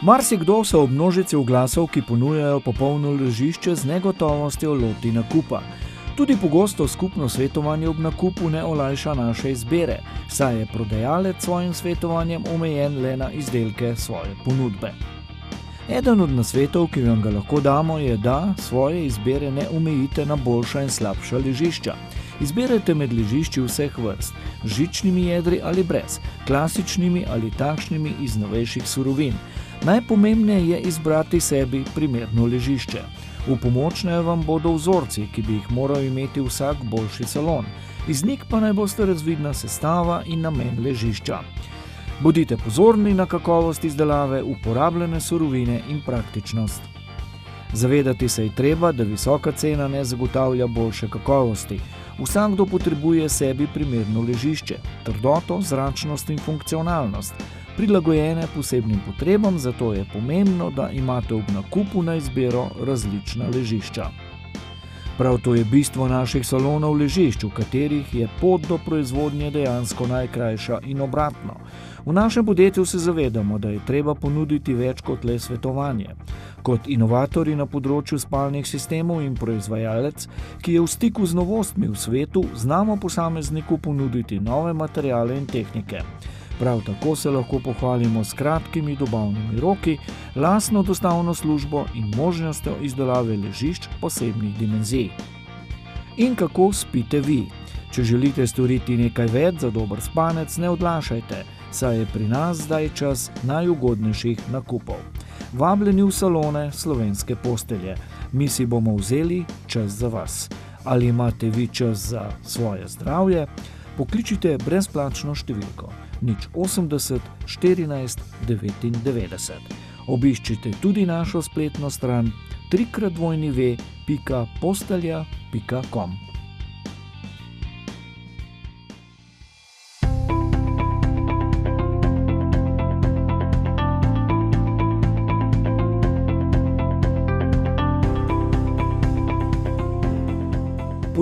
Marsikdo se ob množici oglasov, ki ponujajo popolno ležišče, z negotovostjo loti nakupa. Tudi pogosto skupno svetovanje ob nakupu ne olajša naše izbire, saj je prodajalec s svojim svetovanjem omejen le na izdelke svoje ponudbe. Eden od nasvetov, ki vam ga lahko damo, je, da svoje izbire ne omejite na boljša in slabša ležišča. Izberite med ležišči vseh vrst, z žičnimi jedri ali brez, klasičnimi ali takšnimi iz novejših surovin. Najpomembneje je izbrati sebi primerno ležišče. V pomoč naj vam bodo vzorci, ki bi jih moral imeti vsak boljši salon. Iz njih pa naj boste razvidna sestava in namen ležišča. Bodite pozorni na kakovost izdelave, uporabljene surovine in praktičnost. Zavedati se je treba, da visoka cena ne zagotavlja boljše kakovosti. Vsakdo potrebuje sebi primerno ležišče, trdoto, zračnost in funkcionalnost, prilagojene posebnim potrebam, zato je pomembno, da imate ob nakupu na izbiro različna ležišča. Prav to je bistvo naših salonov ležišč, v katerih je pot do proizvodnje dejansko najkrajša in obratno. V našem podjetju se zavedamo, da je treba ponuditi več kot le svetovanje. Kot inovatorji na področju spalnih sistemov in proizvajalec, ki je v stiku z novostmi v svetu, znamo posamezniku ponuditi nove materiale in tehnike. Prav tako se lahko pohvalimo s kratkimi dobavnimi roki, lastno dostavno službo in možnostjo izdelave ležišč posebnih dimenzij. In kako spite vi? Če želite storiti nekaj več za dober spanec, ne odlašajte, saj je pri nas zdaj čas najugodnejših nakupov. Vabljeni v salone Slovenske postelje. Mi si bomo vzeli čas za vas. Ali imate vi čas za svoje zdravje? Pokličite brezplačno številko 080 14 99. Obiščite tudi našo spletno stran www.postelja.com.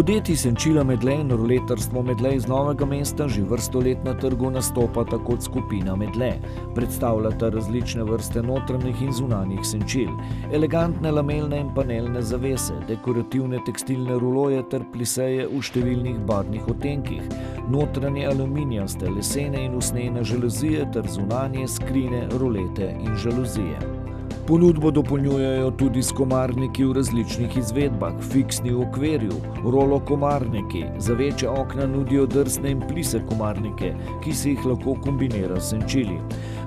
Podjetji Senčila Medlej in roletarstvo Medlej iz Novega mesta že vrsto let na trgu nastopata kot skupina Medlej. Predstavljata različne vrste notranjih in zunanjih senčil, elegantne lamelne in panelne zavese, dekorativne tekstilne ruloje ter pliseje v številnih barvnih odtenkih, notranje aluminijaste, lesene in usnjene žaluzije ter zunanje skrine, rolete in žaluzije. Ponudbo dopolnjujejo tudi s komarniki v različnih izvedbah, fiksni v okvirju, rolo komarniki, za večja okna nudijo drsne in plise komarnike, ki se jih lahko kombinira s senčili.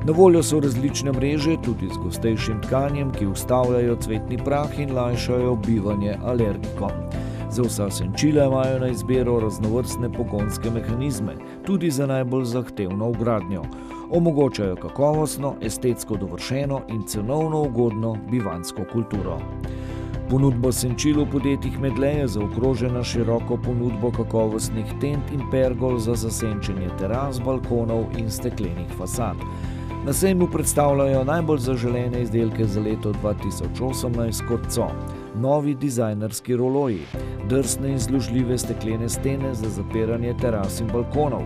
Na voljo so različne mreže, tudi z gostejšim tkanjem, ki ustavljajo cvetni prah in lajšajo bivanje alergikom. Za vsa senčila imajo na izbiro raznovrstne pogonske mehanizme, tudi za najbolj zahtevno vgradnjo. Omogočajo kakovostno, estetsko dovršeno in cenovno ugodno bivanjsko kulturo. Ponudbo senčil v podjetjih Medlej je zaokrožena široko ponudbo kakovostnih tent in pergol za zasenčenje teras, balkonov in steklenih fasad. Na sejmu predstavljajo najbolj zaželene izdelke za leto 2018, kot so novi dizajnerski roloji, drsne in zložljive steklene stene za zapiranje teras in balkonov,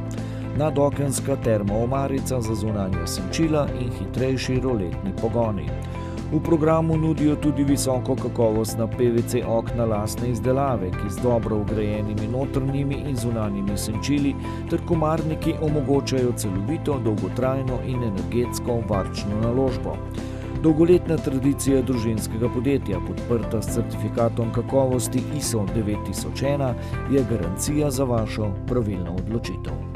nadokenska termoomarica za zunanja senčila in hitrejši roletni pogoni. V programu nudijo tudi visoko kakovostna PVC okna lastne izdelave, ki z dobro vgrajenimi notranjimi in zunanjimi senčili ter komarniki omogočajo celovito, dolgotrajno in energetsko varčno naložbo. Dolgoletna tradicija družinskega podjetja, podprta s certifikatom kakovosti ISO 9001, je garancija za vašo pravilno odločitev.